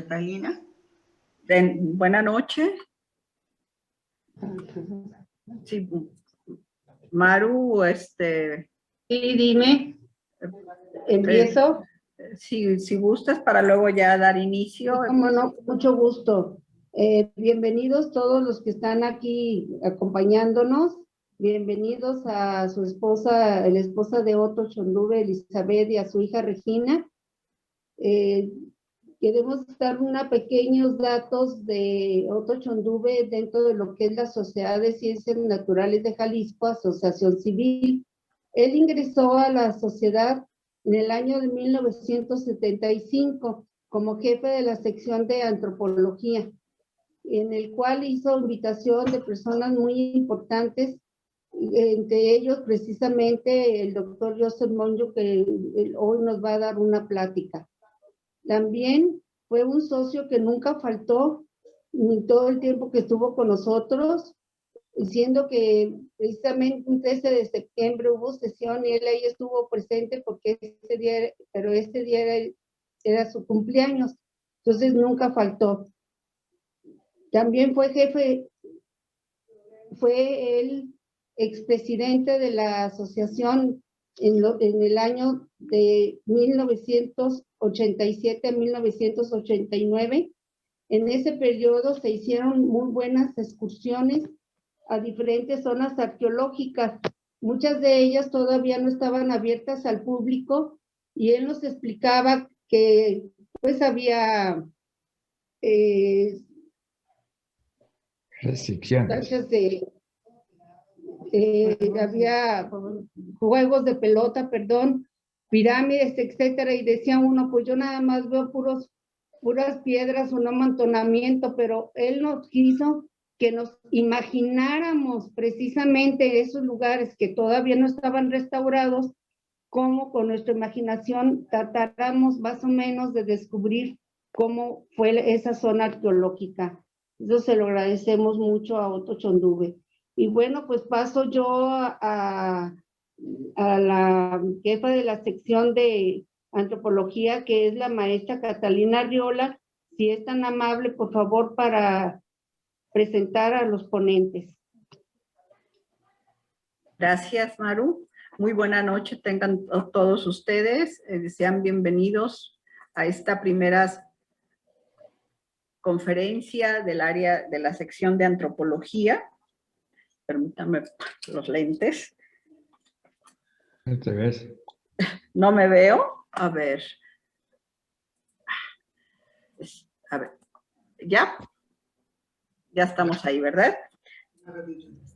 Catalina. Buena noche. Sí, Maru, Sí, dime. ¿Empiezo? Si gustas, para luego ya dar inicio. Cómo no, mucho gusto. Bienvenidos todos los que están aquí acompañándonos. Bienvenidos a su esposa, la esposa de Otto Ochondube, Elizabeth, y a su hija Regina. Queremos dar unos pequeños datos de Otto Ochondube dentro de lo que es la Sociedad de Ciencias Naturales de Jalisco, Asociación Civil. Él ingresó a la sociedad en el año de 1975 como jefe de la sección de antropología, en el cual hizo invitación de personas muy importantes, entre ellos precisamente el doctor Joseph Monjo, que hoy nos va a dar una plática. También fue un socio que nunca faltó ni todo el tiempo que estuvo con nosotros, diciendo que precisamente un 13 de septiembre hubo sesión y él ahí estuvo presente porque ese día era su cumpleaños, entonces nunca faltó. También fue el expresidente de la asociación en el año de 1987 a 1989. En ese periodo se hicieron muy buenas excursiones a diferentes zonas arqueológicas. Muchas de ellas todavía no estaban abiertas al público y él nos explicaba que pues había restricciones. Había juegos de pelota, pirámides, etcétera, y decía uno, pues yo nada más veo puras piedras, un amontonamiento, pero él nos quiso que nos imagináramos precisamente esos lugares que todavía no estaban restaurados, cómo con nuestra imaginación tratáramos más o menos de descubrir cómo fue esa zona arqueológica. Eso se lo agradecemos mucho a Otto Ochondube. Y bueno, pues paso yo a la jefa de la sección de antropología, que es la maestra Catalina Arriola. Si es tan amable, por favor, para presentar a los ponentes. Gracias, Maru. Muy buena noche tengan todos ustedes. Sean bienvenidos a esta primera conferencia del área de la sección de antropología. Permítanme los lentes. ¿No te ves? ¿No me veo? A ver. A ver. ¿Ya? Ya estamos ahí, ¿verdad?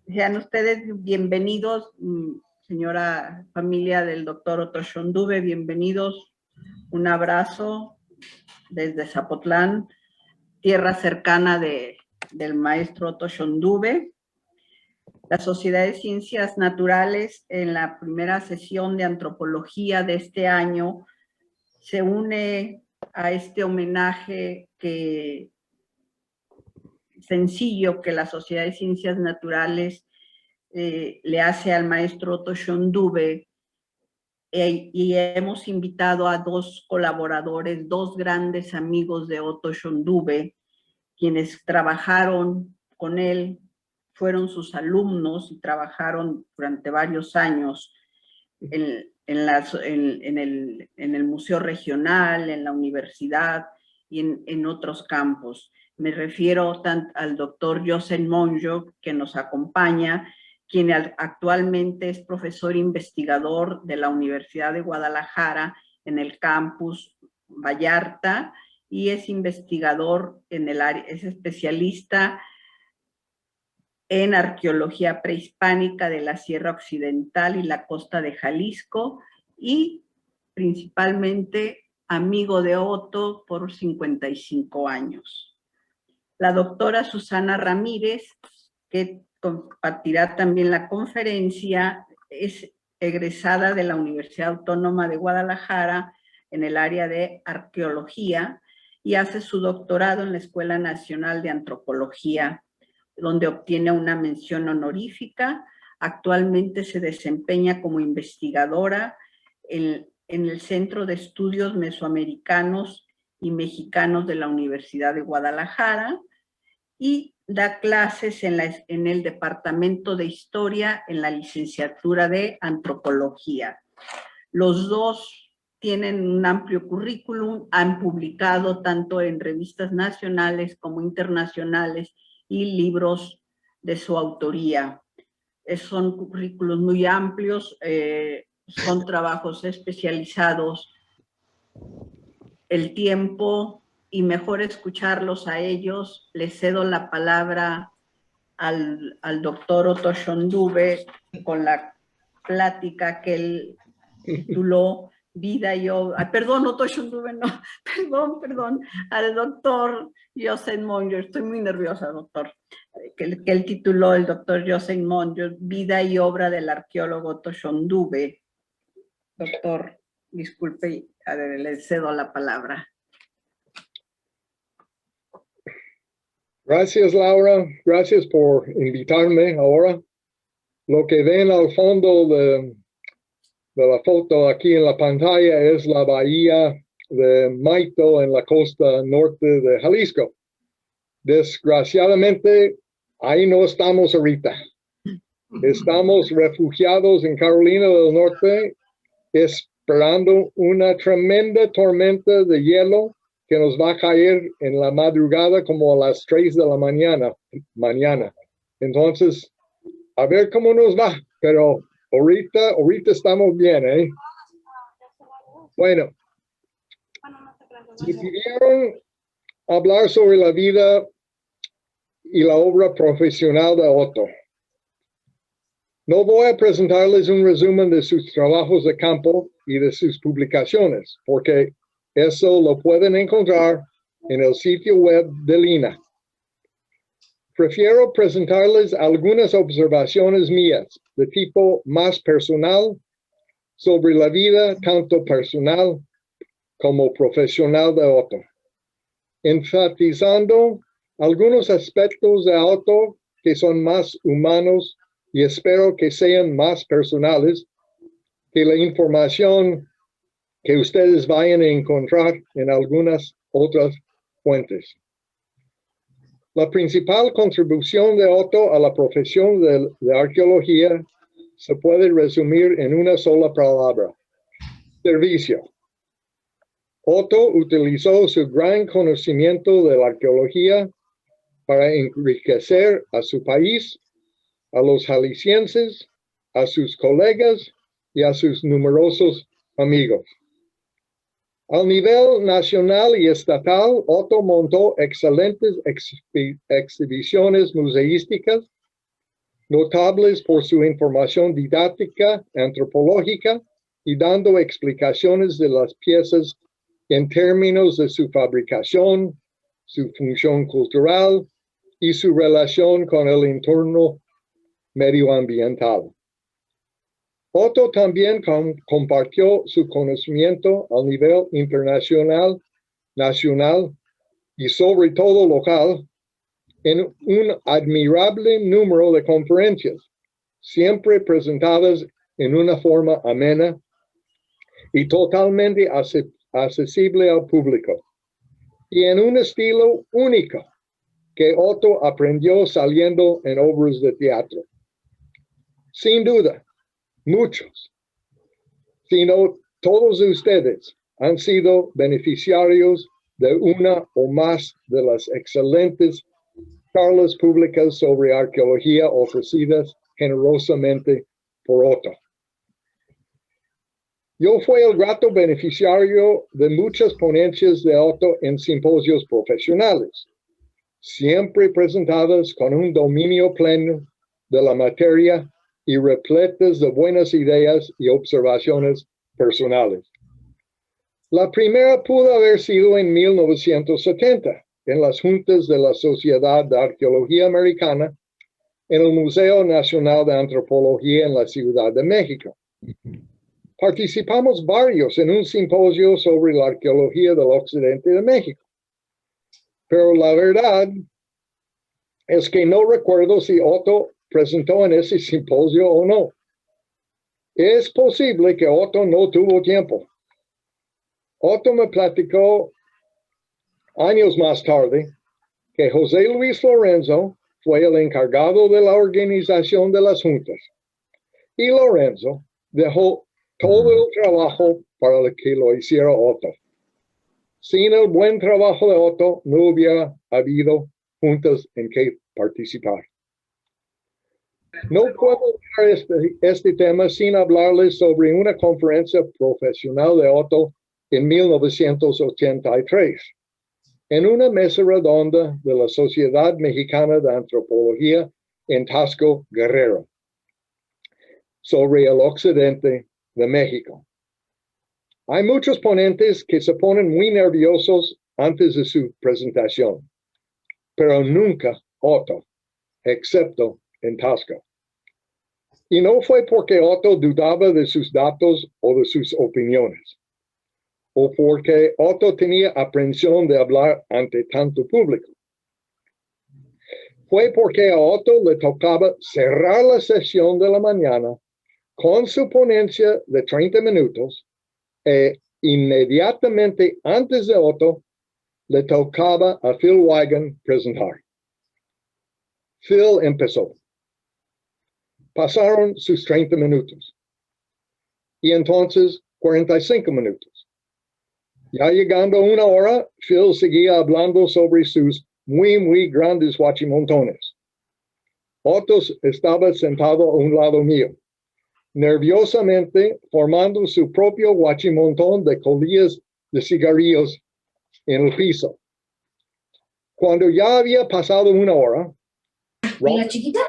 Sean ustedes bienvenidos, señora familia del doctor Otto Ochondube, bienvenidos. Un abrazo desde Zapotlán, tierra cercana del maestro Otto Ochondube. La Sociedad de Ciencias Naturales, en la primera sesión de antropología de este año, se une a este homenaje sencillo que la Sociedad de Ciencias Naturales le hace al maestro Otto Ochondube, y hemos invitado a dos colaboradores, dos grandes amigos de Otto Ochondube, quienes trabajaron con él, fueron sus alumnos y trabajaron durante varios años en el Museo Regional, en la universidad y en otros campos. Me refiero al doctor Joseph Monjo, que nos acompaña, quien actualmente es profesor investigador de la Universidad de Guadalajara en el campus Vallarta, y es investigador en el área, es especialista en arqueología prehispánica de la Sierra Occidental y la costa de Jalisco, y principalmente amigo de Otto por 55 años. La doctora Susana Ramírez, que compartirá también la conferencia, es egresada de la Universidad Autónoma de Guadalajara en el área de arqueología y hace su doctorado en la Escuela Nacional de Antropología, donde obtiene una mención honorífica. Actualmente se desempeña como investigadora en el Centro de Estudios Mesoamericanos y Mexicanos de la Universidad de Guadalajara y da clases en el Departamento de Historia en la licenciatura de Antropología. Los dos tienen un amplio currículum, han publicado tanto en revistas nacionales como internacionales y libros de su autoría. Son currículos muy amplios, son trabajos especializados. El tiempo y mejor escucharlos a ellos. Les cedo la palabra al doctor Otto Schondube con la plática que él tituló Vida y Obra. Perdón, Otto Schondube, no, perdón, al doctor Joseph Monjo. Estoy muy nerviosa, doctor. Que él tituló, el doctor Joseph Monjo, Vida y Obra del arqueólogo Otto Schondube. Doctor, disculpe, le cedo la palabra. Gracias, Laura. Gracias por invitarme ahora. Lo que ven al fondo de la foto aquí en la pantalla es la bahía de Maito en la costa norte de Jalisco. Desgraciadamente, ahí no estamos ahorita. Estamos refugiados en Carolina del Norte, esperando una tremenda tormenta de hielo que nos va a caer en la madrugada como a las 3 de la mañana. Entonces, a ver cómo nos va, pero ahorita estamos bien, ¿eh? Bueno, decidieron hablar sobre la vida y la obra profesional de Otto. No voy a presentarles un resumen de sus trabajos de campo y de sus publicaciones, porque eso lo pueden encontrar en el sitio web de Lina. Prefiero presentarles algunas observaciones mías de tipo más personal sobre la vida tanto personal como profesional de Otto, enfatizando algunos aspectos de Otto que son más humanos y espero que sean más personales que la información que ustedes vayan a encontrar en algunas otras fuentes. La principal contribución de Otto a la profesión de arqueología se puede resumir en una sola palabra: servicio. Otto utilizó su gran conocimiento de la arqueología para enriquecer a su país, a los jaliscienses, a sus colegas y a sus numerosos amigos. Al nivel nacional y estatal, Otto montó excelentes exhibiciones museísticas, notables por su información didáctica, antropológica y dando explicaciones de las piezas en términos de su fabricación, su función cultural y su relación con el entorno medioambiental. Otto también compartió su conocimiento a nivel internacional, nacional y sobre todo local en un admirable número de conferencias, siempre presentadas en una forma amena y totalmente accesible al público, y en un estilo único que Otto aprendió saliendo en obras de teatro. Sin duda, muchos, sino todos ustedes, han sido beneficiarios de una o más de las excelentes charlas públicas sobre arqueología ofrecidas generosamente por Otto. Yo fui el grato beneficiario de muchas ponencias de Otto en simposios profesionales, siempre presentadas con un dominio pleno de la materia y repletas de buenas ideas y observaciones personales. La primera pudo haber sido en 1970, en las juntas de la Sociedad de Arqueología Americana, en el Museo Nacional de Antropología en la Ciudad de México. Participamos varios en un simposio sobre la arqueología del occidente de México. Pero la verdad es que no recuerdo si Otto presentó en ese simposio o no. Es posible que Otto no tuvo tiempo. Otto me platicó Años más tarde, que José Luis Lorenzo fue el encargado de la organización de las juntas. Y Lorenzo dejó todo el trabajo para que lo hiciera Otto. Sin el buen trabajo de Otto, no hubiera habido juntas en que participar. No puedo dejar este tema sin hablarles sobre una conferencia profesional de Otto en 1983, en una mesa redonda de la Sociedad Mexicana de Antropología en Tasco, Guerrero, sobre el occidente de México. Hay muchos ponentes que se ponen muy nerviosos antes de su presentación, pero nunca Otto, excepto en Tasco. Y no fue porque Otto dudaba de sus datos o de sus opiniones, o porque Otto tenía aprensión de hablar ante tanto público. Fue porque a Otto le tocaba cerrar la sesión de la mañana con su ponencia de 30 minutos e inmediatamente antes de Otto le tocaba a Phil Wigan presentar. Phil empezó. Pasaron sus 30 minutos y entonces 45 minutos. Ya llegando a una hora, Phil seguía hablando sobre sus muy grandes huachimontones. Otto estaba sentado a un lado mío, nerviosamente formando su propio huachimontón de colillas de cigarrillos en el piso. Cuando ya había pasado una hora, ¿La chiquita?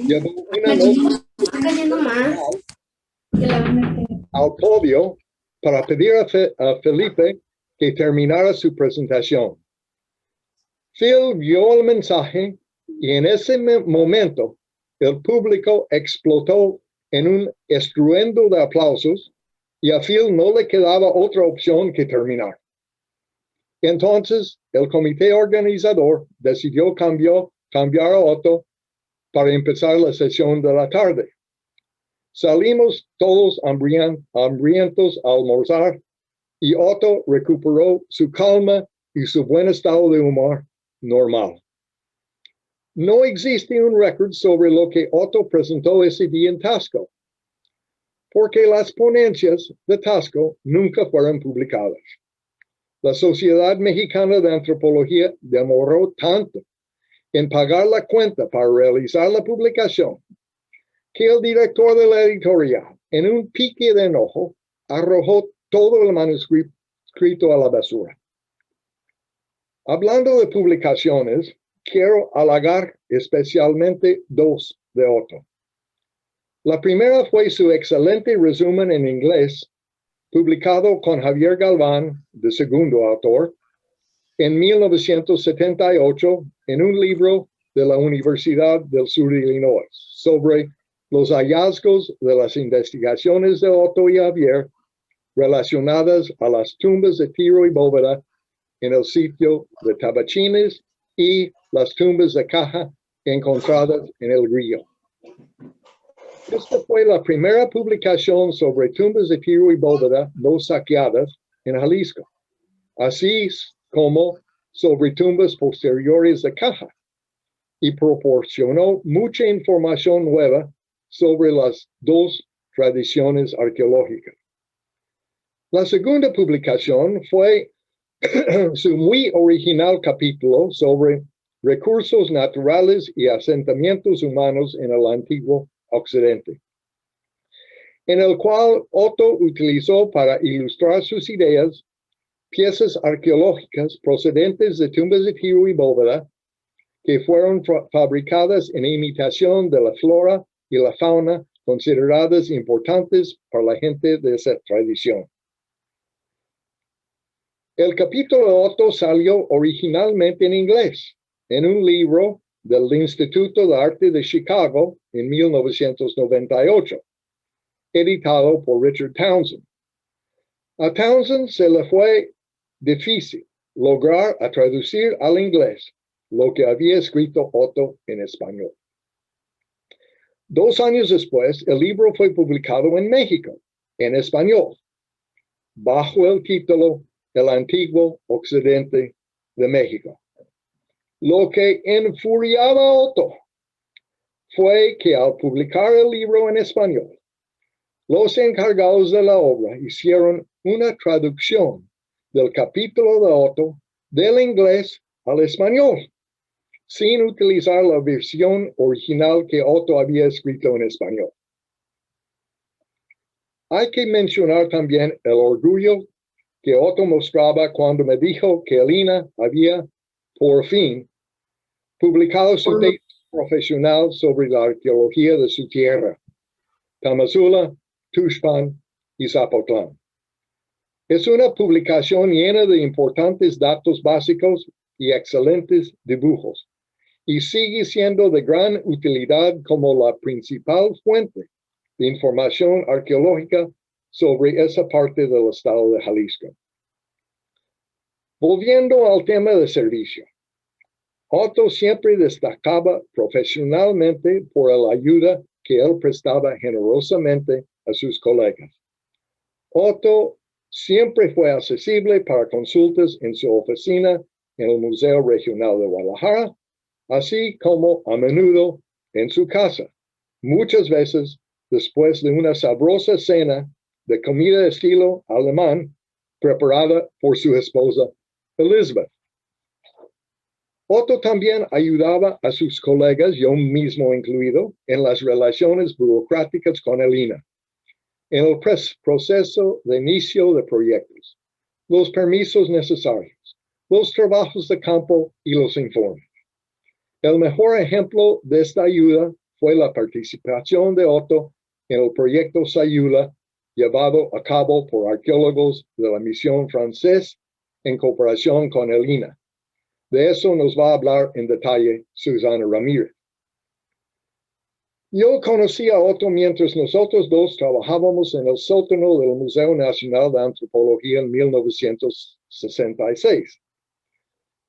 llevó una La nota chiquita está cayendo más. Que la al podio para pedir a Felipe que terminara su presentación. Phil vio el mensaje y en ese momento el público explotó en un estruendo de aplausos y a Phil no le quedaba otra opción que terminar. Entonces el comité organizador decidió cambiar a Otto para empezar la sesión de la tarde. Salimos todos hambrientos a almorzar y Otto recuperó su calma y su buen estado de humor normal. No existe un récord sobre lo que Otto presentó ese día en Tasco, porque las ponencias de Tasco nunca fueron publicadas. La Sociedad Mexicana de Antropología demoró tanto en pagar la cuenta para realizar la publicación que el director de la editorial, en un pique de enojo, arrojó todo el manuscrito a la basura. Hablando de publicaciones, quiero halagar especialmente dos de Otto. La primera fue su excelente resumen en inglés, publicado con Javier Galván, de segundo autor, en 1978 en un libro de la Universidad del Sur de Illinois sobre los hallazgos de las investigaciones de Otto y Javier relacionadas a las tumbas de Tiro y Bóveda en el sitio de Tabachines y las tumbas de Caja encontradas en el Grillo. Esta fue la primera publicación sobre tumbas de Tiro y Bóveda no saqueadas en Jalisco, así como sobre tumbas posteriores de Caja, y proporcionó mucha información nueva sobre las dos tradiciones arqueológicas. La segunda publicación fue su muy original capítulo sobre recursos naturales y asentamientos humanos en el antiguo Occidente, en el cual Otto utilizó para ilustrar sus ideas piezas arqueológicas procedentes de tumbas de Tiro y Bóveda que fueron fabricadas en imitación de la flora y la fauna consideradas importantes para la gente de esa tradición. El capítulo de Otto salió originalmente en inglés, en un libro del Instituto de Arte de Chicago en 1998, editado por Richard Townsend. A Townsend se le fue difícil lograr traducir al inglés lo que había escrito Otto en español. 2 años después, el libro fue publicado en México, en español, bajo el título el antiguo occidente de México. Lo que enfuriaba a Otto fue que al publicar el libro en español, los encargados de la obra hicieron una traducción del capítulo de Otto del inglés al español, sin utilizar la versión original que Otto había escrito en español. Hay que mencionar también el orgullo que Otto mostraba cuando me dijo que Elina había, por fin, publicado su tesis profesional sobre la arqueología de su tierra, Tamazula, Tuxpan y Zapotlán. Es una publicación llena de importantes datos básicos y excelentes dibujos, y sigue siendo de gran utilidad como la principal fuente de información arqueológica sobre esa parte del estado de Jalisco. Volviendo al tema de servicio, Otto siempre destacaba profesionalmente por la ayuda que él prestaba generosamente a sus colegas. Otto siempre fue accesible para consultas en su oficina en el Museo Regional de Guadalajara, así como a menudo en su casa, muchas veces después de una sabrosa cena de comida de estilo alemán preparada por su esposa Elizabeth. Otto también ayudaba a sus colegas, yo mismo incluido, en las relaciones burocráticas con Elina, en el proceso de inicio de proyectos, los permisos necesarios, los trabajos de campo y los informes. El mejor ejemplo de esta ayuda fue la participación de Otto en el proyecto Sayula, llevado a cabo por arqueólogos de la misión francés en cooperación con Elina. De eso nos va a hablar en detalle Susana Ramírez. Yo conocí a Otto mientras nosotros dos trabajábamos en el sótano del Museo Nacional de Antropología en 1966.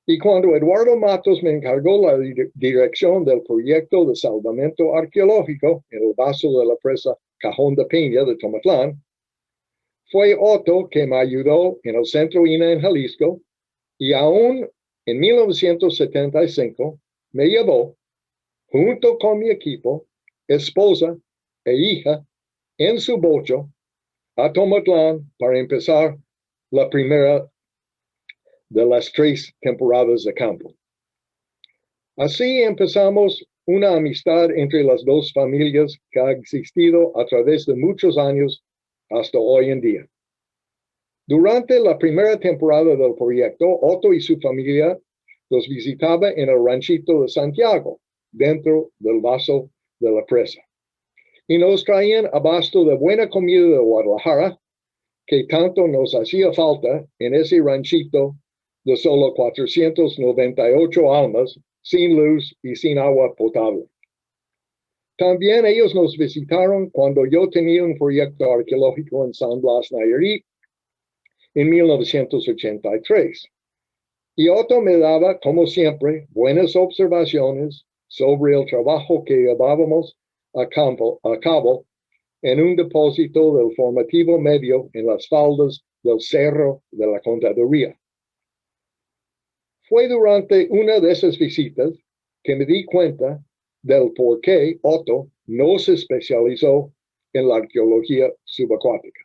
Y cuando Eduardo Matos me encargó la dirección del proyecto de salvamento arqueológico en el vaso de la presa Cajón de Peña de Tomatlán, fue Otto que me ayudó en el Centro INA en Jalisco, y aún en 1975 me llevó, junto con mi equipo, esposa e hija, en su bocho a Tomatlán para empezar la primera de las 3 temporadas de campo. Así empezamos una amistad entre las dos familias que ha existido a través de muchos años hasta hoy en día. Durante la primera temporada del proyecto, Otto y su familia los visitaba en el ranchito de Santiago, dentro del vaso de la presa, y nos traían abasto de buena comida de Guadalajara, que tanto nos hacía falta en ese ranchito de solo 498 almas, sin luz y sin agua potable. También ellos nos visitaron cuando yo tenía un proyecto arqueológico en San Blas, Nayarit, en 1983. Y Otto me daba, como siempre, buenas observaciones sobre el trabajo que llevábamos a cabo en un depósito del formativo medio en las faldas del Cerro de la Contaduría. Fue durante una de esas visitas que me di cuenta del por qué Otto no se especializó en la arqueología subacuática.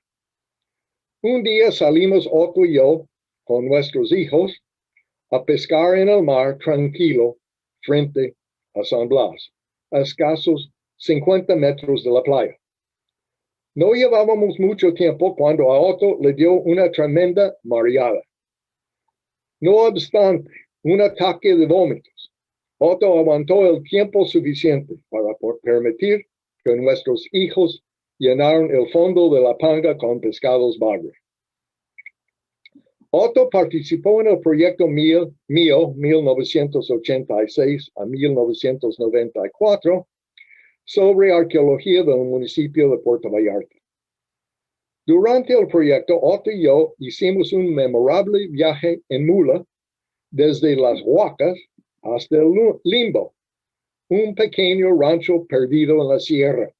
Un día salimos Otto y yo con nuestros hijos a pescar en el mar tranquilo frente a San Blas, a escasos 50 metros de la playa. No llevábamos mucho tiempo cuando a Otto le dio una tremenda mareada. No obstante un ataque de vómitos, Otto aguantó el tiempo suficiente para permitir que nuestros hijos llenaron el fondo de la panga con pescados bagre. Otto participó en el proyecto mío 1986 a 1994 sobre arqueología del municipio de Puerto Vallarta. Durante el proyecto, Otto y yo hicimos un memorable viaje en mula desde Las Huacas hasta el Limbo, un pequeño rancho perdido en la sierra,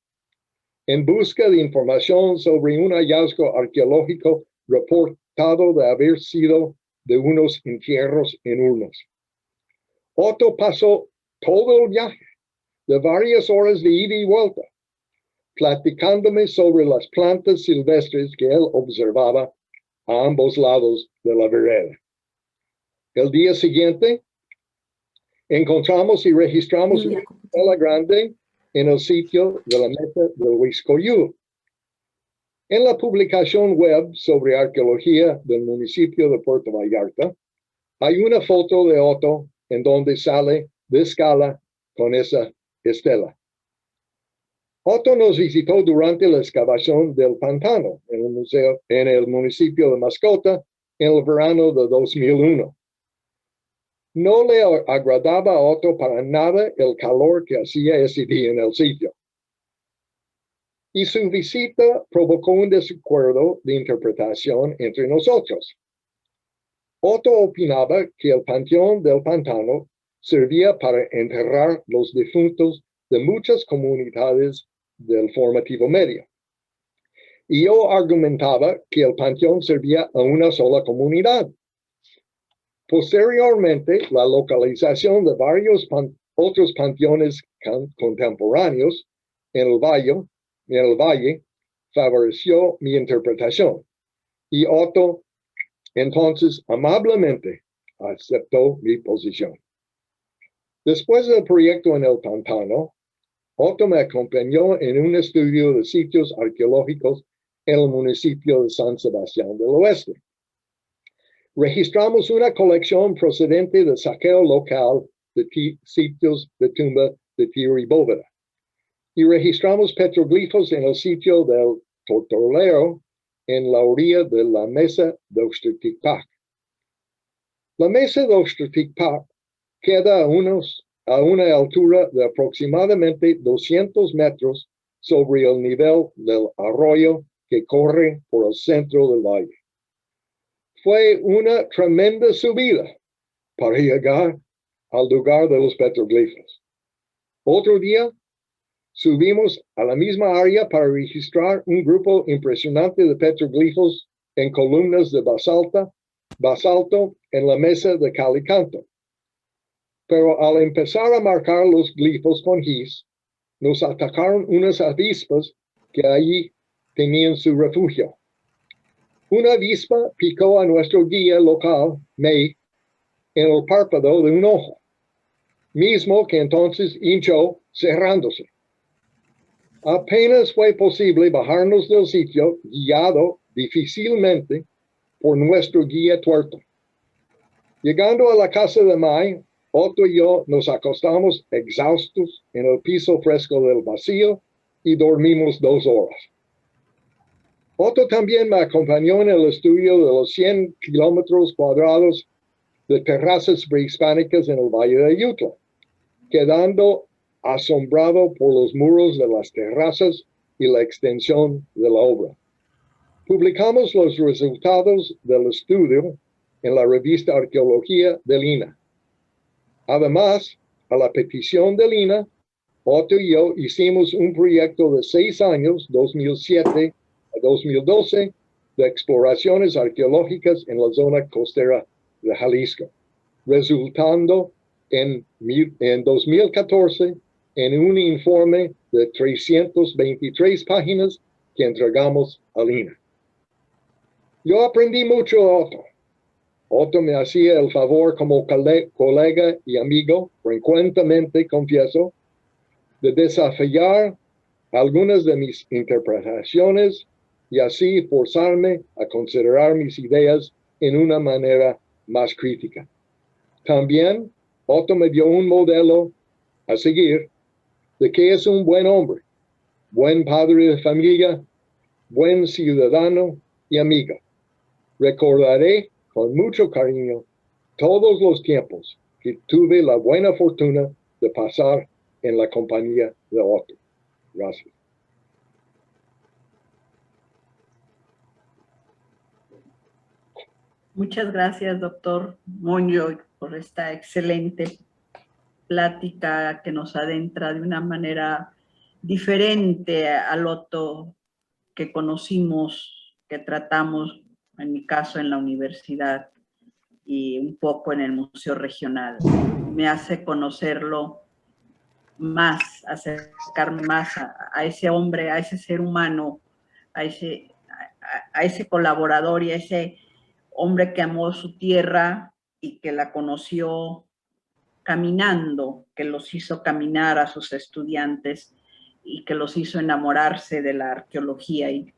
en busca de información sobre un hallazgo arqueológico resultado de haber sido de unos entierros en urnas. Otto pasó todo el viaje de varias horas de ida y vuelta, platicándome sobre las plantas silvestres que él observaba a ambos lados de la vereda. El día siguiente, encontramos y registramos una estela grande en el sitio de la mesa del Huiscoyú. En la publicación web sobre arqueología del municipio de Puerto Vallarta, hay una foto de Otto en donde sale de escala con esa estela. Otto nos visitó durante la excavación del pantano en el municipio de Mascota en el verano de 2001. No le agradaba a Otto para nada el calor que hacía ese día en el sitio. Y su visita provocó un desacuerdo de interpretación entre nosotros. Otto opinaba que el panteón del pantano servía para enterrar los difuntos de muchas comunidades del formativo medio. Y yo argumentaba que el panteón servía a una sola comunidad. Posteriormente, la localización de varios otros panteones contemporáneos en el valle favoreció mi interpretación. Y Otto entonces amablemente aceptó mi posición. Después del proyecto en el pantano, Otto me acompañó en un estudio de sitios arqueológicos en el municipio de San Sebastián del Oeste. Registramos una colección procedente de saqueo local de sitios de tumba de tiro y bóveda. Y registramos petroglifos en el sitio del Tortolero en la orilla de la mesa de Oxteticpac. La mesa de Oxteticpac queda a una altura de aproximadamente 200 metros sobre el nivel del arroyo que corre por el centro del valle. Fue una tremenda subida para llegar al lugar de los petroglifos. Otro día, subimos a la misma área para registrar un grupo impresionante de petroglifos en columnas de basalto en la mesa de Calicanto. Pero al empezar a marcar los glifos con gis, nos atacaron unas avispas que allí tenían su refugio. Una avispa picó a nuestro guía local, May, en el párpado de un ojo, mismo que entonces hinchó cerrándose. Apenas fue posible bajarnos del sitio, guiado difícilmente por nuestro guía tuerto. Llegando a la casa de May, Otto y yo nos acostamos exhaustos en el piso fresco del vacío y dormimos 2 horas. Otto también me acompañó en el estudio de los 100 kilómetros cuadrados de terrazas prehispánicas en el Valle de Ayutla, quedando asombrado por los muros de las terrazas y la extensión de la obra. Publicamos los resultados del estudio en la revista Arqueología de Lina. Además, a la petición de Lina, Otto y yo hicimos un proyecto de 6 años, 2007 a 2012, de exploraciones arqueológicas en la zona costera de Jalisco, resultando en 2014 en un informe de 323 páginas que entregamos a Lina. Yo aprendí mucho de Otto. Otto me hacía el favor como colega y amigo, frecuentemente confieso, de desafiar algunas de mis interpretaciones y así forzarme a considerar mis ideas en una manera más crítica. También Otto me dio un modelo a seguir de que es un buen hombre, buen padre de familia, buen ciudadano y amigo. Recordaré con mucho cariño todos los tiempos que tuve la buena fortuna de pasar en la compañía de Otto. Gracias. Muchas gracias, doctor Monjo, por esta excelente plática que nos adentra de una manera diferente al Otto que conocimos, que tratamos en mi caso en la universidad y un poco en el Museo Regional. Me hace conocerlo más, acercarme más a ese hombre, a ese ser humano, a ese colaborador y a ese hombre que amó su tierra y que la conoció caminando, que los hizo caminar a sus estudiantes y que los hizo enamorarse de la arqueología y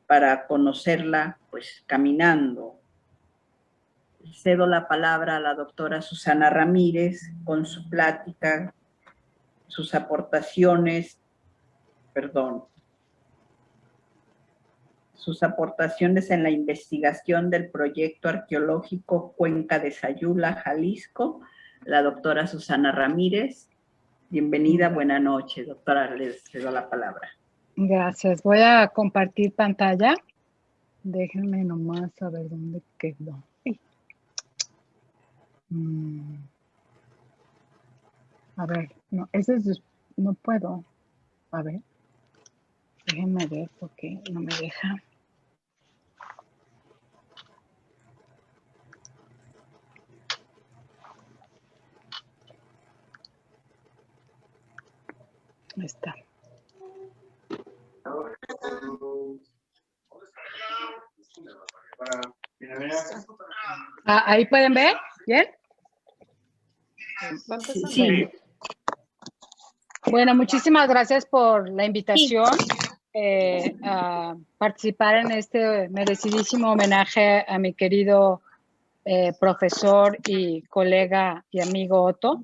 para conocerla, pues caminando. Cedo la palabra a la doctora Susana Ramírez con su plática, sus aportaciones, sus aportaciones en la investigación del proyecto arqueológico Cuenca de Sayula, Jalisco, la doctora Susana Ramírez. Bienvenida, buena noche, doctora, les cedo la palabra. Gracias. Voy a compartir pantalla. Déjenme nomás saber dónde quedó. A ver, no, ese es, no puedo. A ver, déjenme ver porque no me deja. Ahí está. Ahí pueden ver, ¿bien? Sí. Bueno, muchísimas gracias por la invitación a participar en este merecidísimo homenaje a mi querido profesor y colega y amigo Otto.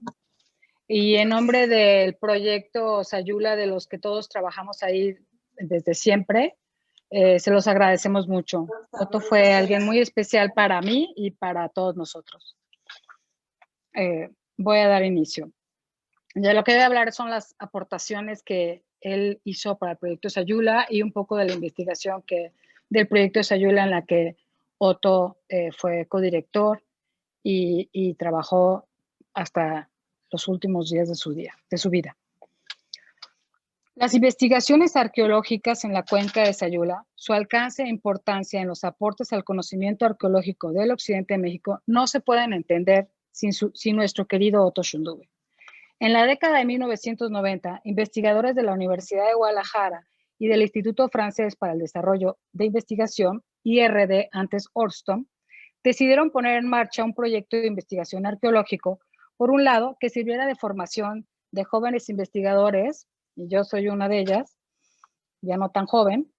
Y en nombre del proyecto Sayula, de los que todos trabajamos ahí desde siempre, se los agradecemos mucho. Otto fue alguien muy especial para mí y para todos nosotros. Voy a dar inicio. De lo que voy a hablar son las aportaciones que él hizo para el proyecto Sayula y un poco de la investigación del proyecto Sayula en la que Otto fue codirector y trabajó hasta los últimos días de su vida. Las investigaciones arqueológicas en la cuenca de Sayula, su alcance e importancia en los aportes al conocimiento arqueológico del occidente de México no se pueden entender sin nuestro querido Otto Schundube. En la década de 1990, investigadores de la Universidad de Guadalajara y del Instituto Francés para el Desarrollo de Investigación, IRD, antes Orston, decidieron poner en marcha un proyecto de investigación arqueológico, por un lado, que sirviera de formación de jóvenes investigadores, y yo soy una de ellas, ya no tan joven,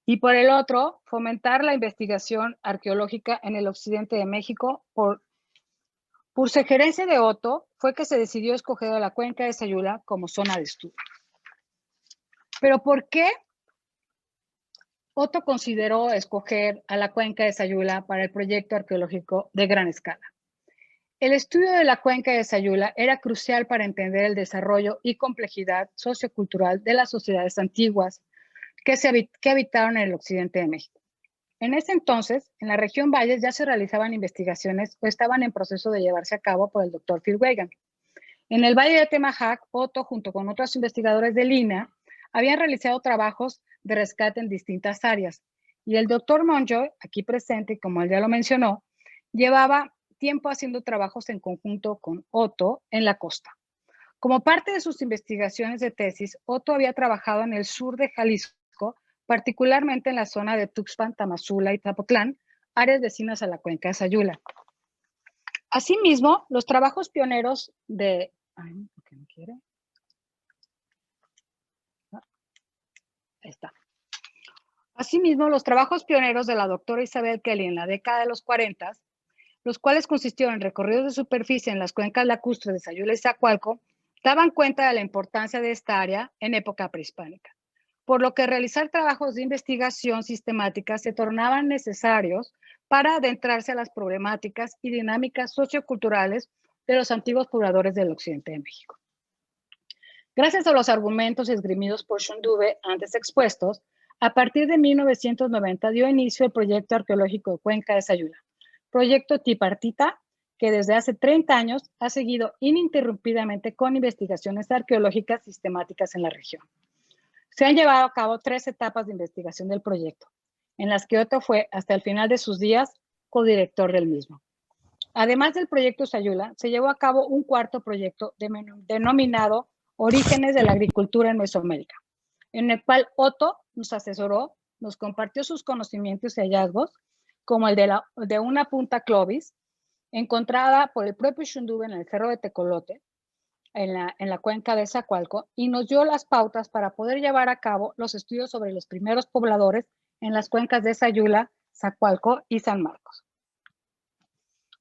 y por el otro, fomentar la investigación arqueológica en el occidente de México. Por sugerencia de Otto, fue que se decidió escoger a la cuenca de Sayula como zona de estudio. Pero ¿por qué Otto consideró escoger a la cuenca de Sayula para el proyecto arqueológico de gran escala? El estudio de la cuenca de Sayula era crucial para entender el desarrollo y complejidad sociocultural de las sociedades antiguas que habitaron en el occidente de México. En ese entonces, en la región Valles ya se realizaban investigaciones o estaban en proceso de llevarse a cabo por el doctor Phil Weigand. En el Valle de Temajac, Otto, junto con otros investigadores de Lina, habían realizado trabajos de rescate en distintas áreas. Y el doctor Monjoy, aquí presente, como él ya lo mencionó, llevaba tiempo haciendo trabajos en conjunto con Otto en la costa. Como parte de sus investigaciones de tesis, Otto había trabajado en el sur de Jalisco, particularmente en la zona de Tuxpan, Tamazula y Zapotlán, áreas vecinas a la cuenca de Sayula. Asimismo, los trabajos pioneros de... Ay, ¿por qué no quiere? Ahí está. Asimismo, los trabajos pioneros de la doctora Isabel Kelly en la década de los 40, los cuales consistieron en recorridos de superficie en las cuencas lacustres de Sayula y Zacualco, daban cuenta de la importancia de esta área en época prehispánica, por lo que realizar trabajos de investigación sistemática se tornaban necesarios para adentrarse a las problemáticas y dinámicas socioculturales de los antiguos pobladores del occidente de México. Gracias a los argumentos esgrimidos por Schundube antes expuestos, a partir de 1990 dio inicio el proyecto arqueológico de Cuenca de Sayula, proyecto tripartita que desde hace 30 años ha seguido ininterrumpidamente con investigaciones arqueológicas sistemáticas en la región. Se han llevado a cabo 3 etapas de investigación del proyecto. en las que Otto fue hasta el final de sus días codirector del mismo. Además del proyecto Sayula, se llevó a cabo un cuarto proyecto denominado Orígenes de la Agricultura en Mesoamérica, en el cual Otto nos asesoró, nos compartió sus conocimientos y hallazgos, como el de una punta Clovis, encontrada por el propio Xundube en el Cerro de Tecolote, en la cuenca de Zacualco, y nos dio las pautas para poder llevar a cabo los estudios sobre los primeros pobladores en las cuencas de Sayula, Zacualco y San Marcos.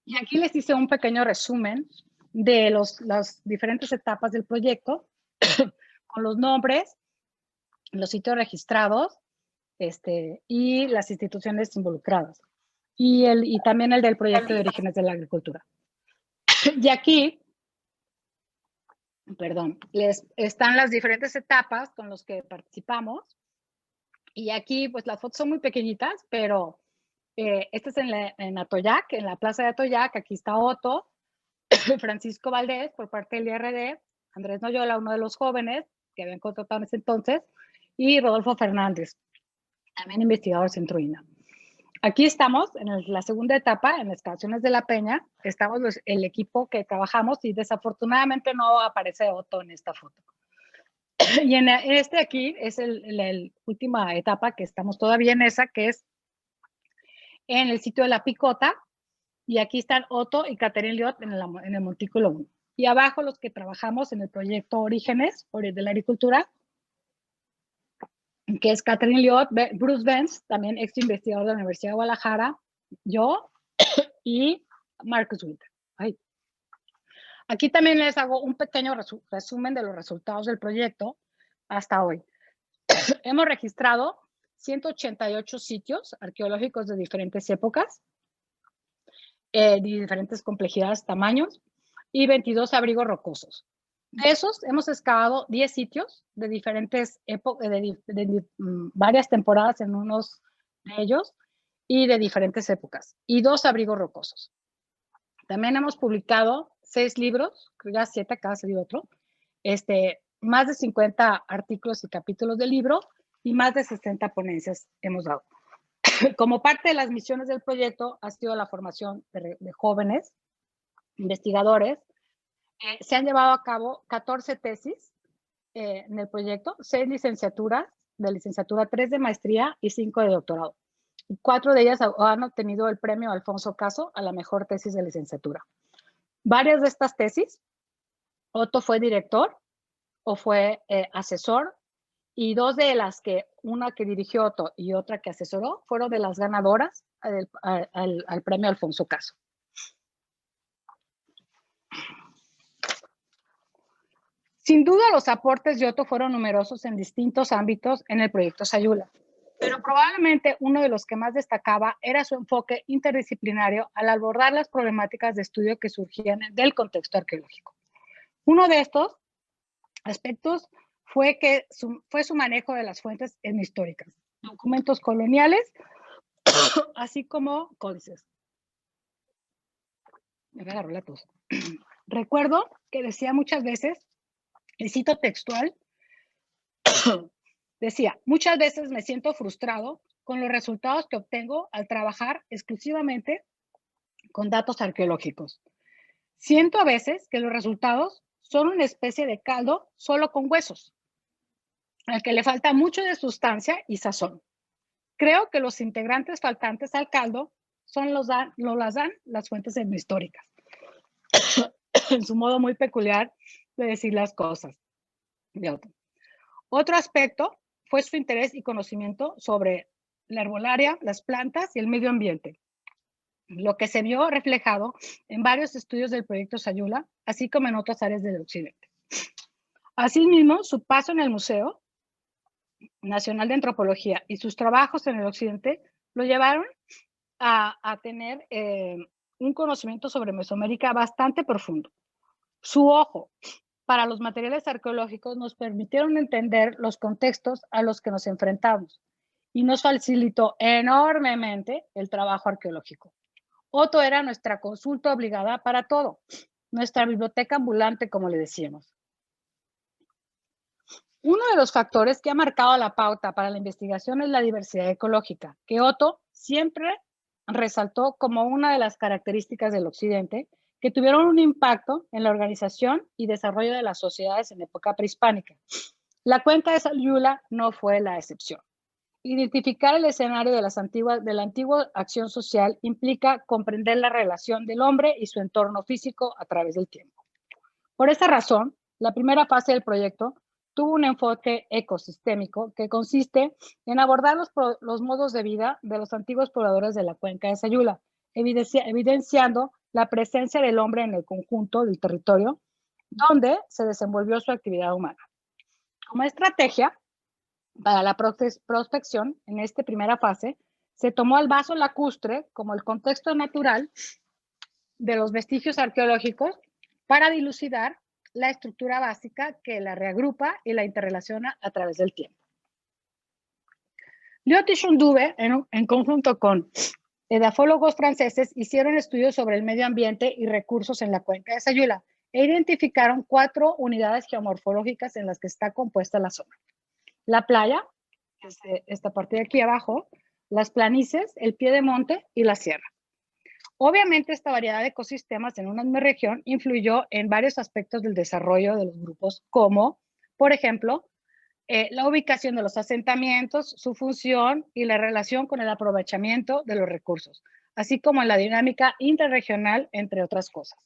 Y aquí les hice un pequeño resumen de las diferentes etapas del proyecto, con los nombres, los sitios registrados, y las instituciones involucradas. Y también el del proyecto de Orígenes de la Agricultura. Y aquí, perdón, están las diferentes etapas con las que participamos. Y aquí, pues las fotos son muy pequeñitas, pero este es en Atoyac, en la plaza de Atoyac. Aquí está Otto, Francisco Valdés por parte del IRD, Andrés Noyola, uno de los jóvenes que habían contratado en ese entonces, y Rodolfo Fernández, también investigador Centro INA. Aquí estamos en la segunda etapa, en las excavaciones de la Peña. Estamos el equipo que trabajamos y desafortunadamente no aparece Otto en esta foto. Y en aquí es la última etapa, que estamos todavía en esa, que es en el sitio de la Picota. Y aquí están Otto y Catherine Liot en el Montículo 1. Y abajo los que trabajamos en el proyecto Orígenes de la Agricultura, que es Catherine Liot, Bruce Benz, también ex investigador de la Universidad de Guadalajara, yo y Marcus Winter. Aquí también les hago un pequeño resumen de los resultados del proyecto hasta hoy. Hemos registrado 188 sitios arqueológicos de diferentes épocas, de diferentes complejidades, tamaños, y 22 abrigos rocosos. De esos hemos excavado 10 sitios de diferentes épocas, de varias temporadas en unos de ellos, y de diferentes épocas, y 2 abrigos rocosos. También hemos publicado 6 libros, creo ya 7, acaba de salir otro, más de 50 artículos y capítulos del libro, y más de 60 ponencias hemos dado. Como parte de las misiones del proyecto ha sido la formación de jóvenes investigadores. Se han llevado a cabo 14 tesis en el proyecto, 6 licenciaturas de licenciatura, 3 de maestría y 5 de doctorado. 4 de ellas han obtenido el premio Alfonso Caso a la mejor tesis de licenciatura. Varias de estas tesis, Otto fue director o fue asesor, y 2 de las una que dirigió Otto y otra que asesoró, fueron de las ganadoras al premio Alfonso Caso. Sin duda, los aportes de Otto fueron numerosos en distintos ámbitos en el proyecto Sayula, pero probablemente uno de los que más destacaba era su enfoque interdisciplinario al abordar las problemáticas de estudio que surgían del contexto arqueológico. Uno de estos aspectos fue su manejo de las fuentes etnohistóricas, documentos coloniales, así como códices. Me agarró la tos. Recuerdo que decía muchas veces, y cito textual, decía, muchas veces me siento frustrado con los resultados que obtengo al trabajar exclusivamente con datos arqueológicos. Siento a veces que los resultados son una especie de caldo solo con huesos, al que le falta mucho de sustancia y sazón. Creo que los integrantes faltantes al caldo las dan las fuentes etnohistóricas, en su modo muy peculiar de decir las cosas. Otro aspecto fue su interés y conocimiento sobre la herbolaria, las plantas y el medio ambiente, lo que se vio reflejado en varios estudios del proyecto Sayula, así como en otras áreas del occidente. Asimismo, su paso en el Museo Nacional de Antropología y sus trabajos en el occidente lo llevaron a tener un conocimiento sobre Mesoamérica bastante profundo. Su ojo para los materiales arqueológicos nos permitieron entender los contextos a los que nos enfrentamos y nos facilitó enormemente el trabajo arqueológico. Otto era nuestra consulta obligada para todo, nuestra biblioteca ambulante, como le decíamos. Uno de los factores que ha marcado la pauta para la investigación es la diversidad ecológica, que Otto siempre resaltó como una de las características del Occidente que tuvieron un impacto en la organización y desarrollo de las sociedades en época prehispánica. La cuenca de Sayula no fue la excepción. Identificar el escenario de la antigua acción social implica comprender la relación del hombre y su entorno físico a través del tiempo. Por esta razón, la primera fase del proyecto tuvo un enfoque ecosistémico que consiste en abordar los modos de vida de los antiguos pobladores de la cuenca de Sayula, evidenciando la presencia del hombre en el conjunto del territorio donde se desenvolvió su actividad humana. Como estrategia para la prospección, en esta primera fase, se tomó el vaso lacustre como el contexto natural de los vestigios arqueológicos para dilucidar la estructura básica que la reagrupa y la interrelaciona a través del tiempo. Lyot y Schundube, en conjunto con edafólogos franceses, hicieron estudios sobre el medio ambiente y recursos en la cuenca de Sayula e identificaron 4 unidades geomorfológicas en las que está compuesta la zona. La playa, que es esta parte de aquí abajo, las planicies, el pie de monte y la sierra. Obviamente, esta variedad de ecosistemas en una misma región influyó en varios aspectos del desarrollo de los grupos, como, por ejemplo, la ubicación de los asentamientos, su función y la relación con el aprovechamiento de los recursos, así como en la dinámica interregional, entre otras cosas.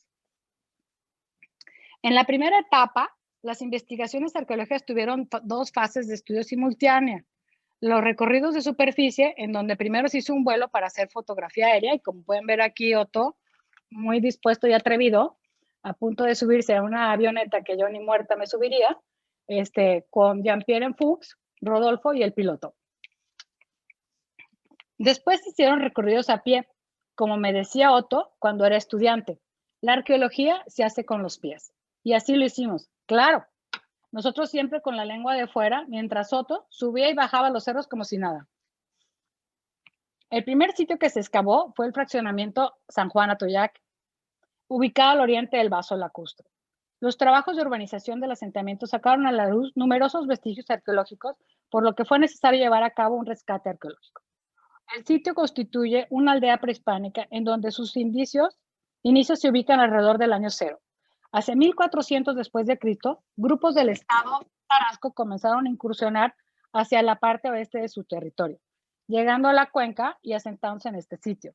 En la primera etapa, las investigaciones arqueológicas tuvieron 2 fases de estudio simultánea. Los recorridos de superficie, en donde primero se hizo un vuelo para hacer fotografía aérea, y como pueden ver aquí, Otto, muy dispuesto y atrevido, a punto de subirse a una avioneta que yo ni muerta me subiría, con Jean-Pierre Fuchs, Rodolfo y el piloto. Después hicieron recorridos a pie, como me decía Otto cuando era estudiante. La arqueología se hace con los pies, y así lo hicimos, claro. Nosotros siempre con la lengua de fuera, mientras Otto subía y bajaba los cerros como si nada. El primer sitio que se excavó fue el fraccionamiento San Juan Atoyac, ubicado al oriente del vaso lacustre. Los trabajos de urbanización del asentamiento sacaron a la luz numerosos vestigios arqueológicos, por lo que fue necesario llevar a cabo un rescate arqueológico. El sitio constituye una aldea prehispánica en donde sus inicios se ubican alrededor del año 0. Hacia 1400 después de Cristo, grupos del estado Tarasco comenzaron a incursionar hacia la parte oeste de su territorio, llegando a la cuenca y asentándose en este sitio.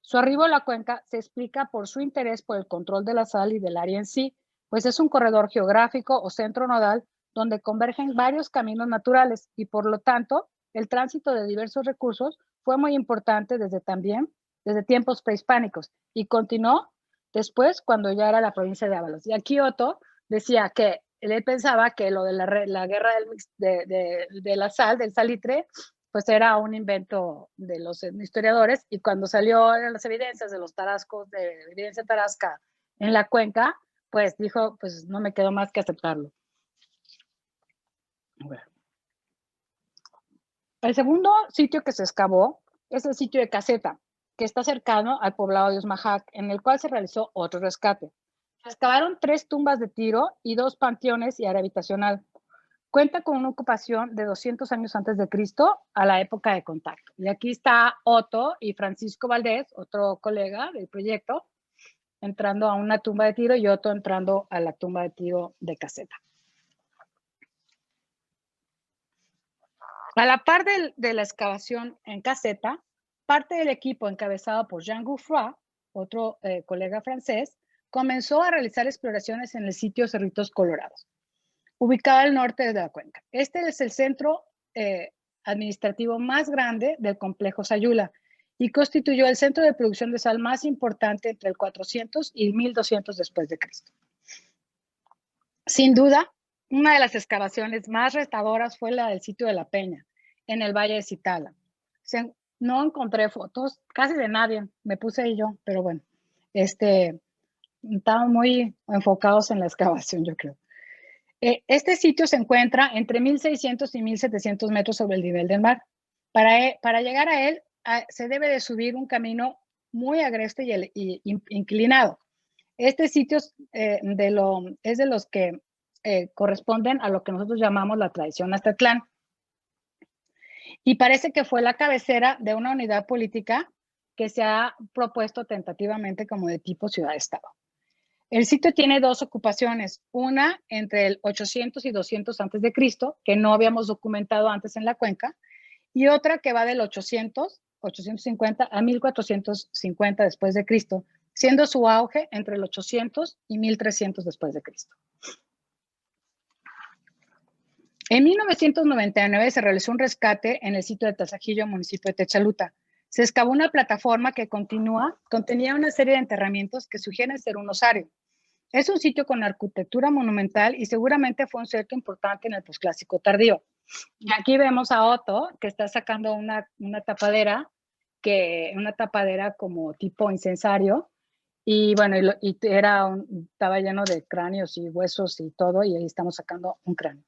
Su arribo a la cuenca se explica por su interés por el control de la sal y del área en sí, pues es un corredor geográfico o centro nodal donde convergen varios caminos naturales y por lo tanto el tránsito de diversos recursos fue muy importante desde tiempos prehispánicos y continuó después cuando ya era la provincia de Ábalos. Y aquí Otto decía que él pensaba que lo de la guerra de la sal, del salitre, pues era un invento de los historiadores, y cuando salió en las evidencias de los tarascos, de evidencia tarasca en la cuenca, pues dijo, pues no me quedó más que aceptarlo. Bueno. El segundo sitio que se excavó es el sitio de Caseta, que está cercano al poblado de Usmajac, en el cual se realizó otro rescate. Se excavaron 3 tumbas de tiro y 2 panteones y área habitacional. Cuenta con una ocupación de 200 años antes de Cristo a la época de contacto. Y aquí está Otto y Francisco Valdés, otro colega del proyecto, entrando a una tumba de tiro y Otto entrando a la tumba de tiro de Caseta. A la par de la excavación en Caseta, parte del equipo encabezado por Jean Gouffroy, otro colega francés, comenzó a realizar exploraciones en el sitio Cerritos Colorados, ubicado al norte de la cuenca. Este es el centro administrativo más grande del complejo Sayula y constituyó el centro de producción de sal más importante entre el 400 y 1200 después de Cristo. Sin duda, una de las excavaciones más retadoras fue la del sitio de La Peña, en el Valle de Citala. No encontré fotos casi de nadie, me puse ahí yo, pero bueno, estaban muy enfocados en la excavación, yo creo. Este sitio se encuentra entre 1600 y 1700 metros sobre el nivel del mar. Para llegar a él, se debe de subir un camino muy agreste y inclinado. Este sitio es de los que corresponden a lo que nosotros llamamos la tradición Aztlán. Y parece que fue la cabecera de una unidad política que se ha propuesto tentativamente como de tipo ciudad-estado. El sitio tiene dos ocupaciones, una entre el 800 y 200 antes de Cristo, que no habíamos documentado antes en la cuenca, y otra que va del 850 a 1450 después de Cristo, siendo su auge entre el 800 y 1300 después de Cristo. En 1999 se realizó un rescate en el sitio de Tazajillo, municipio de Techaluta. Se excavó una plataforma que contenía una serie de enterramientos que sugieren ser un osario. Es un sitio con arquitectura monumental y seguramente fue un sitio importante en el posclásico tardío. Y aquí vemos a Otto que está sacando una tapadera, como tipo incensario, y bueno, estaba lleno de cráneos y huesos y todo, y ahí estamos sacando un cráneo.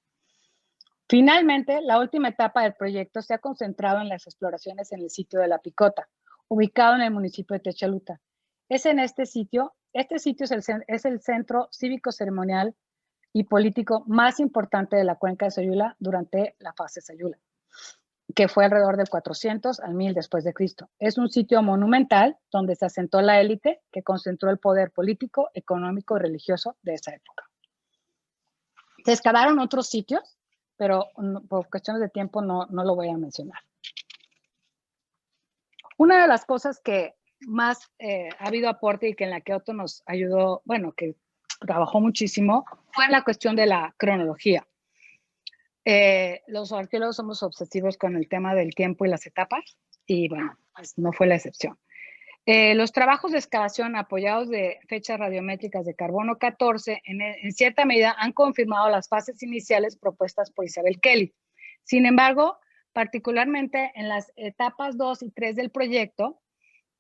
Finalmente, la última etapa del proyecto se ha concentrado en las exploraciones en el sitio de La Picota, ubicado en el municipio de Techaluta. Este sitio es el centro cívico-ceremonial y político más importante de la cuenca de Sayula durante la fase Sayula, que fue alrededor del 400 al 1000 después de Cristo. Es un sitio monumental donde se asentó la élite que concentró el poder político, económico y religioso de esa época. Se excavaron otros sitios, pero por cuestiones de tiempo no lo voy a mencionar. Una de las cosas que más ha habido aporte y que en la que Otto nos ayudó, bueno, que trabajó muchísimo, fue la cuestión de la cronología. Los arqueólogos somos obsesivos con el tema del tiempo y las etapas, y bueno, pues no fue la excepción. Los trabajos de excavación apoyados de fechas radiométricas de carbono 14 en cierta medida han confirmado las fases iniciales propuestas por Isabel Kelly. Sin embargo, particularmente en las etapas 2 y 3 del proyecto,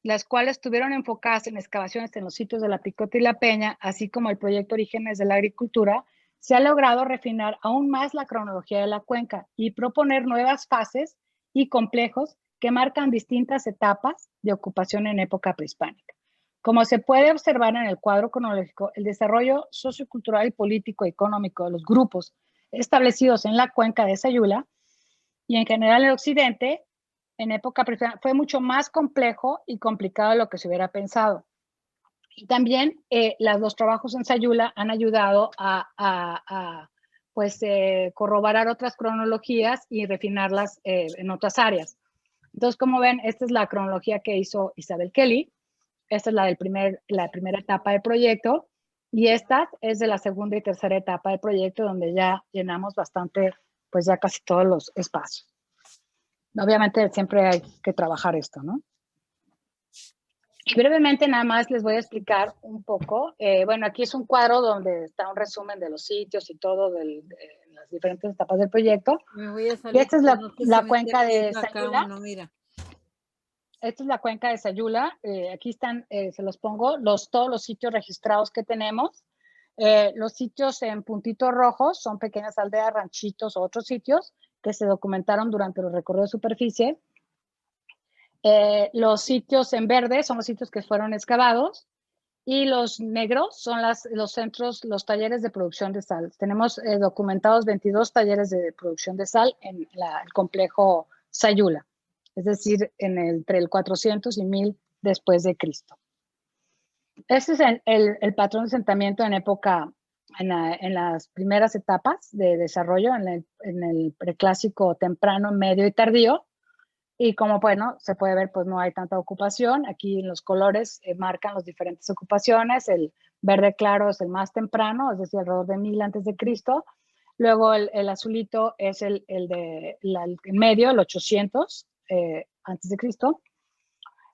las cuales estuvieron enfocadas en excavaciones en los sitios de La Picota y La Peña, así como el proyecto Orígenes de la Agricultura, se ha logrado refinar aún más la cronología de la cuenca y proponer nuevas fases y complejos que marcan distintas etapas de ocupación en época prehispánica. Como se puede observar en el cuadro cronológico, el desarrollo sociocultural y político y económico de los grupos establecidos en la cuenca de Sayula y en general en el occidente, en época prehispánica, fue mucho más complejo y complicado de lo que se hubiera pensado. Y también los trabajos en Sayula han ayudado a corroborar otras cronologías y refinarlas en otras áreas. Entonces, como ven, esta es la cronología que hizo Isabel Kelly. Esta es la primera etapa del proyecto. Y esta es de la segunda y tercera etapa del proyecto, donde ya llenamos bastante, pues ya casi todos los espacios. Obviamente siempre hay que trabajar esto, ¿no? Y brevemente nada más les voy a explicar un poco. Bueno, aquí es un cuadro donde está un resumen de los sitios y todo de las diferentes etapas del proyecto. Me voy a salir, y esta es la cuenca de Sayula. Mira. Esta es la cuenca de Sayula. Aquí están, se los pongo, todos los sitios registrados que tenemos. Los sitios en puntitos rojos son pequeñas aldeas, ranchitos o otros sitios que se documentaron durante los recorridos de superficie. Los sitios en verde son los sitios que fueron excavados y los negros son los centros, los talleres de producción de sal. Tenemos documentados 22 talleres de producción de sal en el complejo Sayula, es decir, entre el 400 y 1000 después de Cristo. Este es el patrón de asentamiento en las primeras etapas de desarrollo, en el preclásico temprano, medio y tardío. Y como bueno, se puede ver, pues no hay tanta ocupación. Aquí en los colores marcan las diferentes ocupaciones. El verde claro es el más temprano, es decir, alrededor de 1000 antes de Cristo. Luego el azulito es el medio, el 800 antes de Cristo.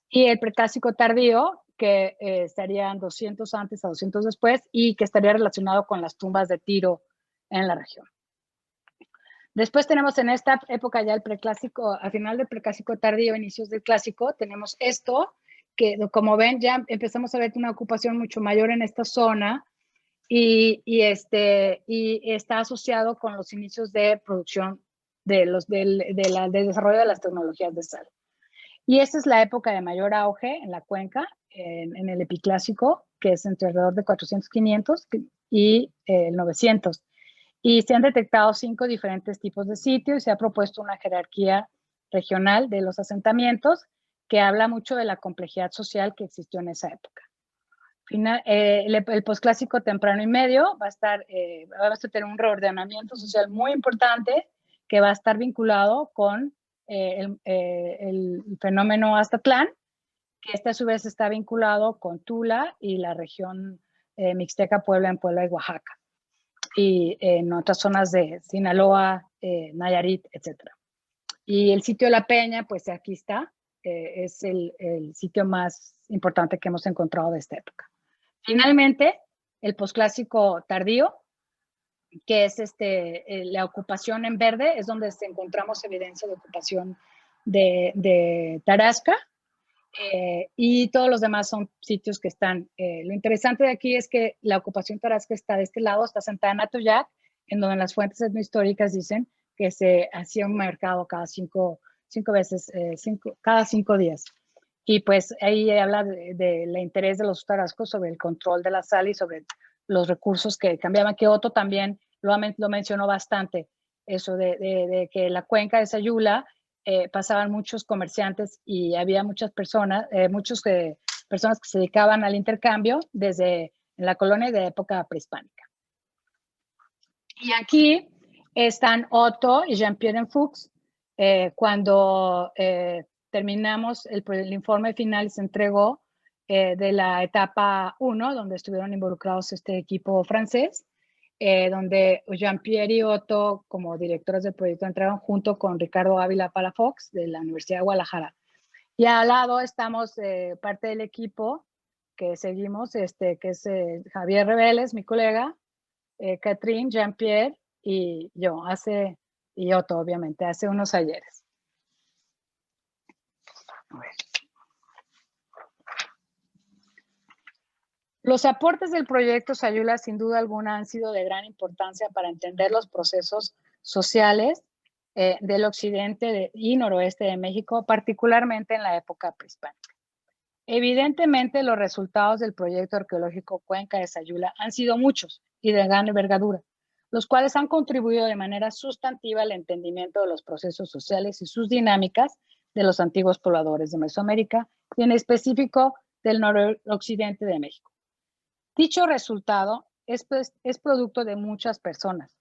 Y el preclásico tardío, que estarían 200 antes a 200 después y que estaría relacionado con las tumbas de Tiro en la región. Después tenemos en esta época ya el preclásico, al final del preclásico tardío, inicios del clásico, tenemos esto, que como ven ya empezamos a ver una ocupación mucho mayor en esta zona y está asociado con los inicios de producción del desarrollo de las tecnologías de sal. Y esta es la época de mayor auge en la cuenca, en el epiclásico, que es entre alrededor de 400, 500 y el 900. Y se han detectado 5 diferentes tipos de sitios y se ha propuesto una jerarquía regional de los asentamientos que habla mucho de la complejidad social que existió en esa época. El posclásico temprano y medio va a tener un reordenamiento social muy importante que va a estar vinculado con el fenómeno Aztlán, que a su vez está vinculado con Tula y la región Mixteca, Puebla y Oaxaca, y en otras zonas de Sinaloa, Nayarit, etc. Y el sitio de La Peña, pues aquí está, es el sitio más importante que hemos encontrado de esta época. Finalmente, el posclásico tardío, que es la ocupación en verde, es donde encontramos evidencia de ocupación de Tarasca, y todos los demás son sitios que están. Lo interesante de aquí es que la ocupación Tarasca está de este lado, está sentada en Atoyac, en donde las fuentes etnohistóricas dicen que se hacía un mercado cada 5 días. Y pues ahí habla del interés de los tarascos sobre el control de la sal y sobre los recursos que cambiaban, que Otto también lo mencionó bastante, eso de que la cuenca de Sayula pasaban muchos comerciantes y había muchas personas, personas que se dedicaban al intercambio desde en la colonia de época prehispánica. Y aquí están Otto y Jean-Pierre Fuchs. Cuando terminamos el informe final, se entregó de la etapa 1, donde estuvieron involucrados este equipo francés, donde Jean-Pierre y Otto, como directores del proyecto, entraron junto con Ricardo Ávila Palafox, de la Universidad de Guadalajara. Y al lado estamos parte del equipo que seguimos, que es Javier Reveles, mi colega, Catherine, Jean-Pierre y yo, y Otto, obviamente, hace unos ayeres. A ver. Los aportes del proyecto Sayula, sin duda alguna, han sido de gran importancia para entender los procesos sociales del occidente y noroeste de México, particularmente en la época prehispánica. Evidentemente, los resultados del proyecto arqueológico Cuenca de Sayula han sido muchos y de gran envergadura, los cuales han contribuido de manera sustantiva al entendimiento de los procesos sociales y sus dinámicas de los antiguos pobladores de Mesoamérica y en específico del noroccidente de México. Dicho resultado es producto de muchas personas.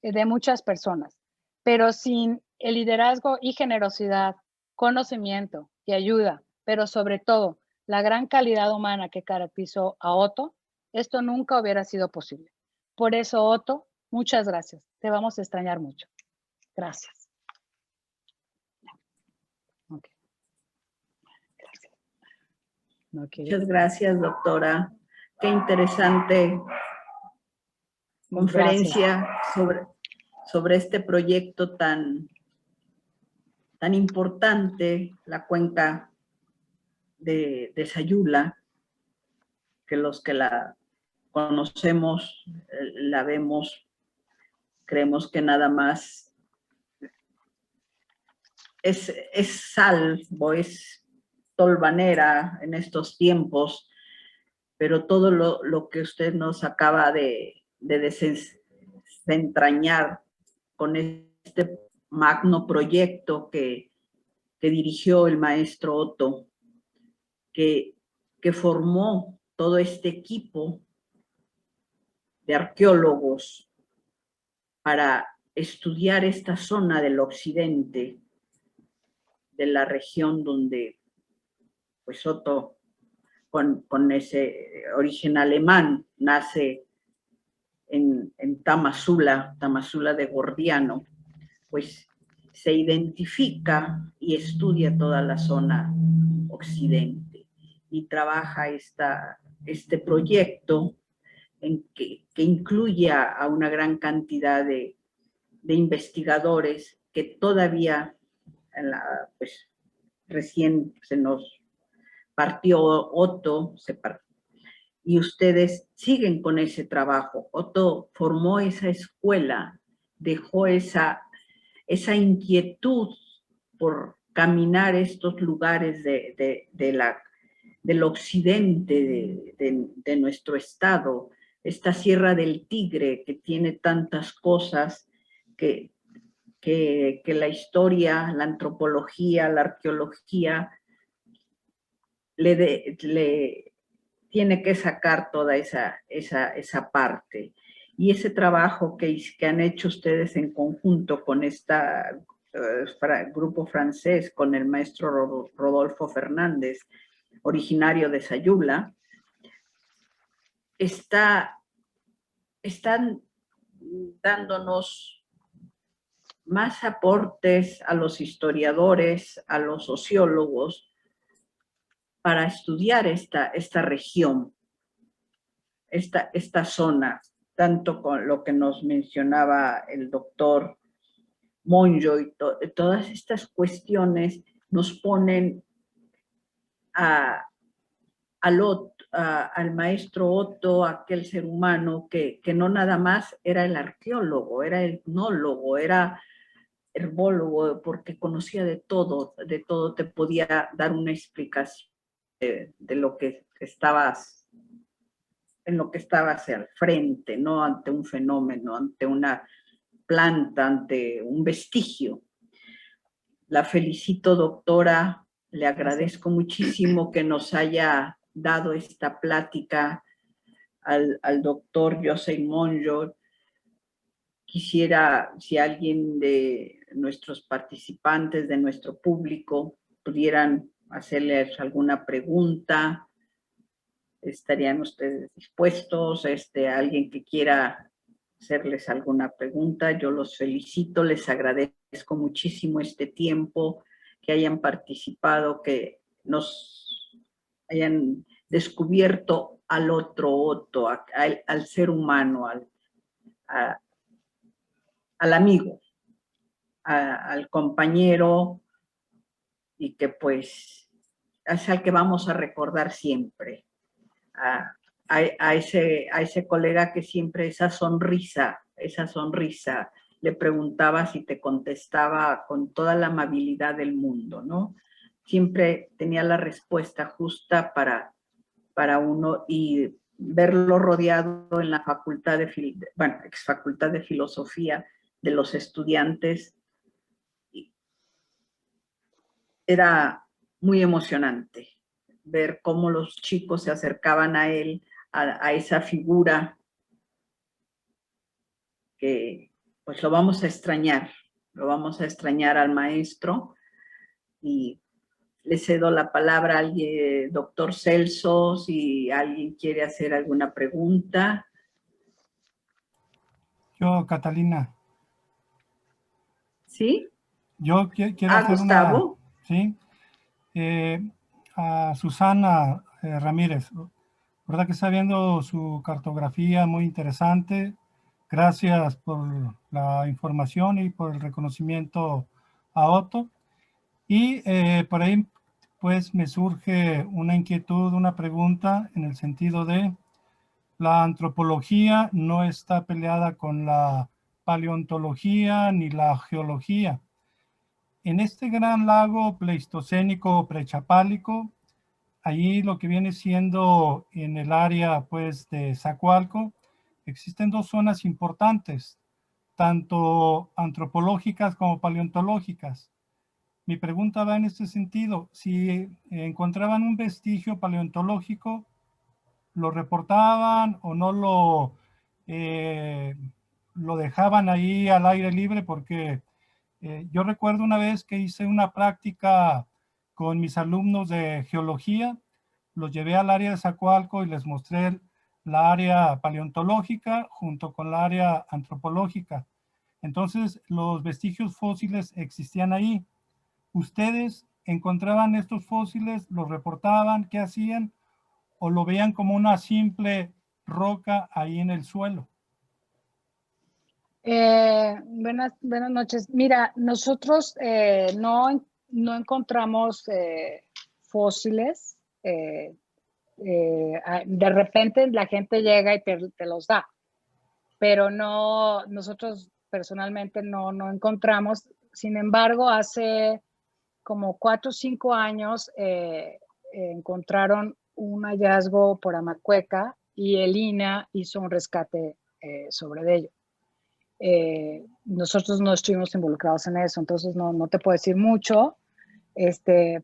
De muchas personas, pero sin el liderazgo y generosidad, conocimiento y ayuda, pero sobre todo la gran calidad humana que caracterizó a Otto, esto nunca hubiera sido posible. Por eso, Otto, muchas gracias. Te vamos a extrañar mucho. Gracias. Okay. Gracias. Muchas gracias, doctora. Qué interesante conferencia sobre este proyecto tan importante, la cuenca de Sayula, que los que la conocemos, la vemos, creemos que nada más es salvo, es tolvanera en estos tiempos, pero todo lo que usted nos acaba de desentrañar con este magno proyecto que dirigió el maestro Otto, que formó todo este equipo de arqueólogos para estudiar esta zona del occidente, de la región donde pues Otto, con ese origen alemán, nace en Tamazula de Gordiano, pues se identifica y estudia toda la zona occidente y trabaja este proyecto que incluye a una gran cantidad de investigadores que todavía pues, recién se nos partió Otto, y ustedes siguen con ese trabajo. Otto formó esa escuela, dejó esa inquietud por caminar estos lugares del occidente de nuestro estado, esta Sierra del Tigre que tiene tantas cosas que la historia, la antropología, la arqueología le tiene que sacar toda esa parte. Y ese trabajo que han hecho ustedes en conjunto con grupo francés, con el maestro Rodolfo Fernández, originario de Sayula, están dándonos más aportes a los historiadores, a los sociólogos, para estudiar esta región, esta zona, tanto con lo que nos mencionaba el doctor Monjo y todas estas cuestiones nos ponen al maestro Otto, aquel ser humano que no nada más era el arqueólogo, era el etnólogo, era herbólogo, porque conocía de todo, te podía dar una explicación de lo que estabas, en lo que estabas al frente, no ante un fenómeno, ante una planta, ante un vestigio. La felicito, doctora, le agradezco muchísimo que nos haya dado esta plática al doctor José Monjo. Quisiera, si alguien de nuestros participantes, de nuestro público, pudieran hacerles alguna pregunta, ¿estarían ustedes dispuestos? Alguien que quiera hacerles alguna pregunta, yo los felicito, les agradezco muchísimo este tiempo, que hayan participado, que nos hayan descubierto al otro Otto, al ser humano, al amigo, al compañero, y que pues es al que vamos a recordar siempre, a ese colega que siempre esa sonrisa, le preguntabas y te contestaba con toda la amabilidad del mundo, ¿no? Siempre tenía la respuesta justa para uno, y verlo rodeado en la facultad ex facultad de filosofía de los estudiantes, era muy emocionante ver cómo los chicos se acercaban a él, a esa figura que pues lo vamos a extrañar al maestro. Y le cedo la palabra al doctor Celso, si alguien quiere hacer alguna pregunta. Yo, Catalina. ¿Sí? Yo quiero hacer Gustavo. ¿sí? A Susana Ramírez, ¿verdad que está viendo su cartografía muy interesante? Gracias por la información y por el reconocimiento a Otto. Y por ahí pues me surge una inquietud, una pregunta en el sentido de la antropología no está peleada con la paleontología ni la geología. En este gran lago pleistocénico prechapálico, allí lo que viene siendo en el área pues de Zacualco, existen dos zonas importantes, tanto antropológicas como paleontológicas. Mi pregunta va en este sentido, si encontraban un vestigio paleontológico, ¿lo reportaban o no lo dejaban ahí al aire libre? Porque yo recuerdo una vez que hice una práctica con mis alumnos de geología, los llevé al área de Zacualco y les mostré la área paleontológica junto con la área antropológica. Entonces, los vestigios fósiles existían ahí. ¿Ustedes encontraban estos fósiles, los reportaban, qué hacían, o lo veían como una simple roca ahí en el suelo? Buenas noches. Mira, nosotros no encontramos fósiles. De repente la gente llega y te los da, pero no, nosotros personalmente no encontramos. Sin embargo, hace como 4 o 5 años encontraron un hallazgo por Amacueca y el INAH hizo un rescate sobre ello. Nosotros no estuvimos involucrados en eso, entonces no te puedo decir mucho,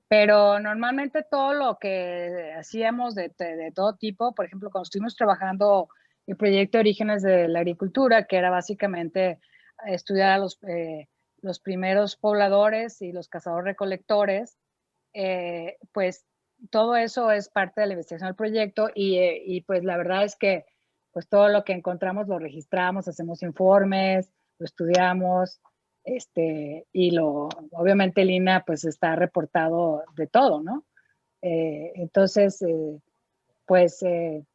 pero normalmente todo lo que hacíamos de todo tipo, por ejemplo, cuando estuvimos trabajando el proyecto de Orígenes de la Agricultura, que era básicamente estudiar a los primeros pobladores y los cazadores-recolectores, pues todo eso es parte de la investigación del proyecto y pues la verdad es que pues todo lo que encontramos lo registramos, hacemos informes, lo estudiamos, y obviamente el INAH pues está reportado de todo, ¿no? Entonces,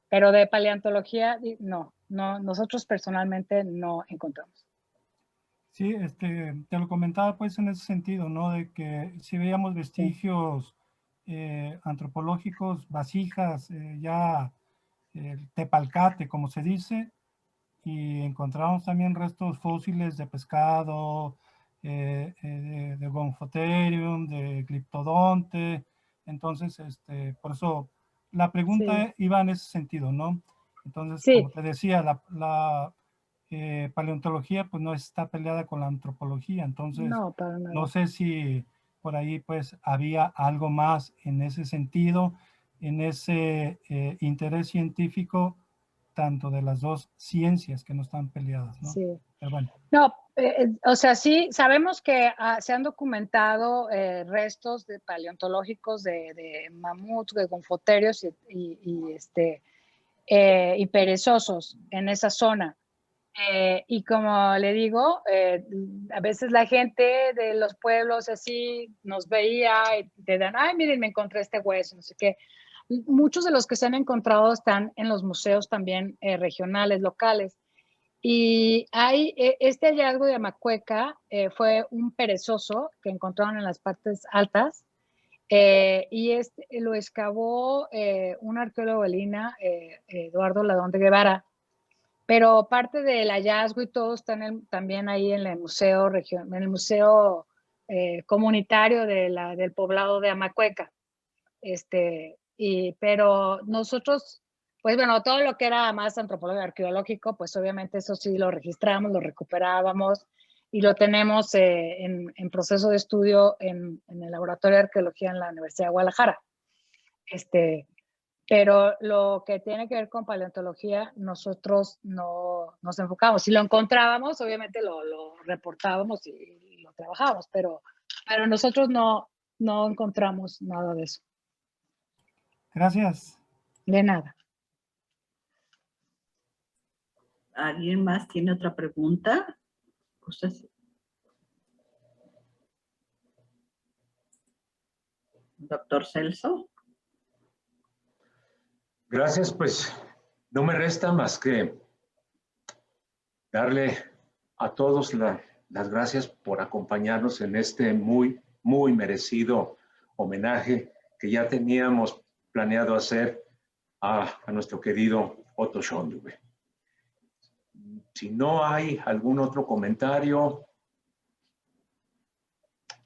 pero de paleontología, no, nosotros personalmente no encontramos. Sí, te lo comentaba pues en ese sentido, ¿no? De que si veíamos vestigios antropológicos, vasijas, ya el tepalcate, como se dice, y encontramos también restos fósiles de pescado, de Gomphotherium, de Glyptodonte. Entonces, por eso la pregunta iba en ese sentido, ¿no? Entonces, como te decía, la paleontología pues no está peleada con la antropología, entonces no sé si por ahí pues había algo más en ese sentido, en ese interés científico, tanto de las dos ciencias que no están peleadas, ¿no? Sí. Pero bueno. No, o sea, sí, sabemos que se han documentado restos paleontológicos de mamuts, de gonfoterios y perezosos en esa zona. Y como le digo, a veces la gente de los pueblos así nos veía y te dan, ay, miren, me encontré este hueso, no sé qué. Muchos de los que se han encontrado están en los museos también regionales, locales. Y hay este hallazgo de Amacueca, fue un perezoso que encontraron en las partes altas, y lo excavó un arqueólogo del INAH, Eduardo Ladón de Guevara, pero parte del hallazgo y todo está también ahí en el museo, en el museo comunitario del poblado de Amacueca. Pero nosotros, pues bueno, todo lo que era más antropológico arqueológico, pues obviamente eso sí lo registramos, lo recuperábamos y lo tenemos en proceso de estudio en el Laboratorio de Arqueología en la Universidad de Guadalajara. Pero lo que tiene que ver con paleontología, nosotros no nos enfocamos. Si lo encontrábamos, obviamente lo reportábamos y lo trabajábamos, pero nosotros no encontramos nada de eso. Gracias. De nada. ¿Alguien más tiene otra pregunta? ¿Ustedes? Doctor Celso. Gracias, pues no me resta más que darle a todos las gracias por acompañarnos en este muy, muy merecido homenaje que ya teníamos planeado hacer a nuestro querido Otto Schöndube. Si no hay algún otro comentario,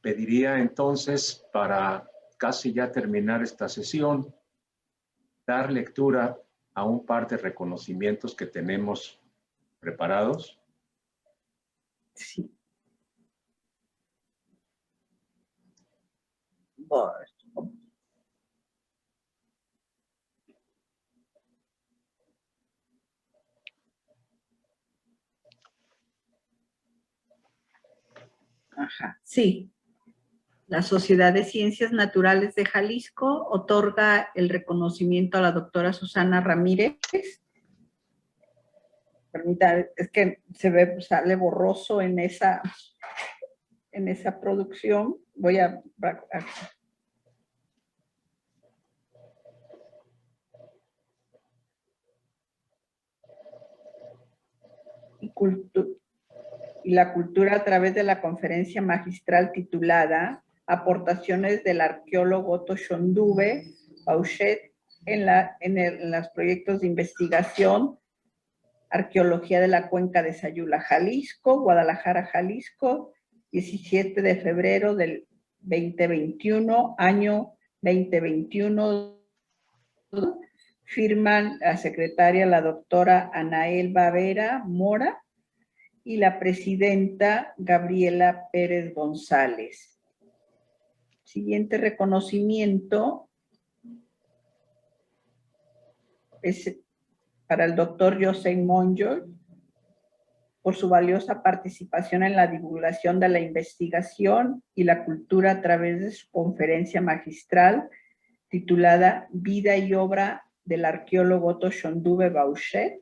pediría entonces, para casi ya terminar esta sesión, dar lectura a un par de reconocimientos que tenemos preparados. Sí. Ajá, sí. La Sociedad de Ciencias Naturales de Jalisco otorga el reconocimiento a la doctora Susana Ramírez. Permita, es que sale borroso en esa producción. Voy a y la cultura a través de la conferencia magistral titulada Aportaciones del arqueólogo Otto Schöndube Bauchet en los proyectos de investigación Arqueología de la Cuenca de Sayula, Jalisco, Guadalajara, Jalisco, 17 de febrero del 2021, año 2021, Firman la secretaria, la doctora Anael Bavera Mora, y la presidenta Gabriela Pérez González. Siguiente reconocimiento es para el doctor José Monjo por su valiosa participación en la divulgación de la investigación y la cultura a través de su conferencia magistral titulada Vida y obra del arqueólogo Otto Schönduwe Bauchet,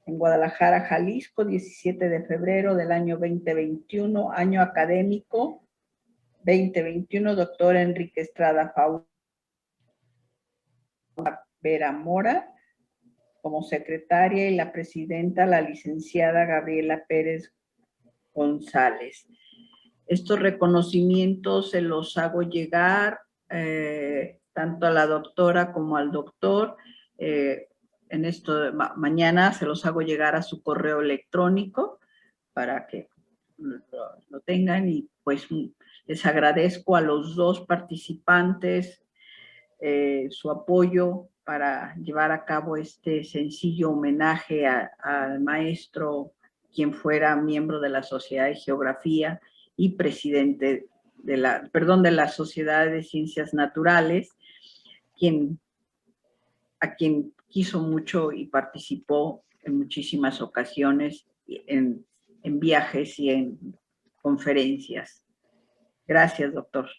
en Guadalajara, Jalisco, 17 de febrero del año 2021, año académico 2021, doctor Enrique Estrada Vera Mora, como secretaria, y la presidenta, la licenciada Gabriela Pérez González. Estos reconocimientos se los hago llegar tanto a la doctora como al doctor. En esto mañana se los hago llegar a su correo electrónico para que lo tengan, y pues les agradezco a los dos participantes su apoyo para llevar a cabo este sencillo homenaje al maestro, quien fuera miembro de la Sociedad de Geografía y presidente de la Sociedad de Ciencias Naturales, a quien quiso mucho y participó en muchísimas ocasiones en viajes y en conferencias. Gracias, doctor.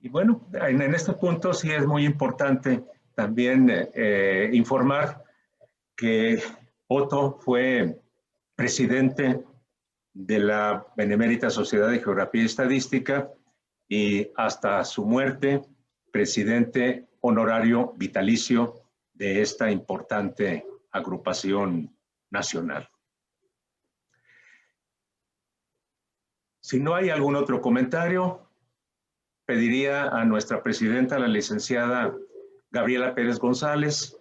Y bueno, en este punto sí es muy importante también informar que Otto fue presidente de la Benemérita Sociedad de Geografía y Estadística y hasta su muerte, presidente honorario vitalicio de esta importante agrupación nacional. Si no hay algún otro comentario, pediría a nuestra presidenta, la licenciada Gabriela Pérez González,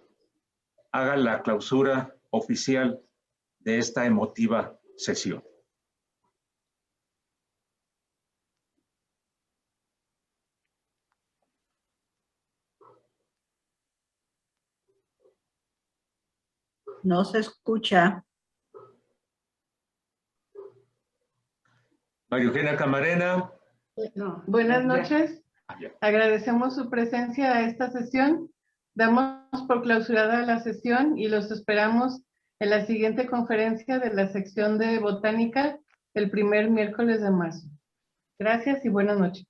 haga la clausura oficial de esta emotiva sesión. No se escucha. María Eugenia Camarena. No. Buenas noches. Agradecemos su presencia a esta sesión. Damos por clausurada la sesión y los esperamos en la siguiente conferencia de la sección de botánica el primer miércoles de marzo. Gracias y buenas noches.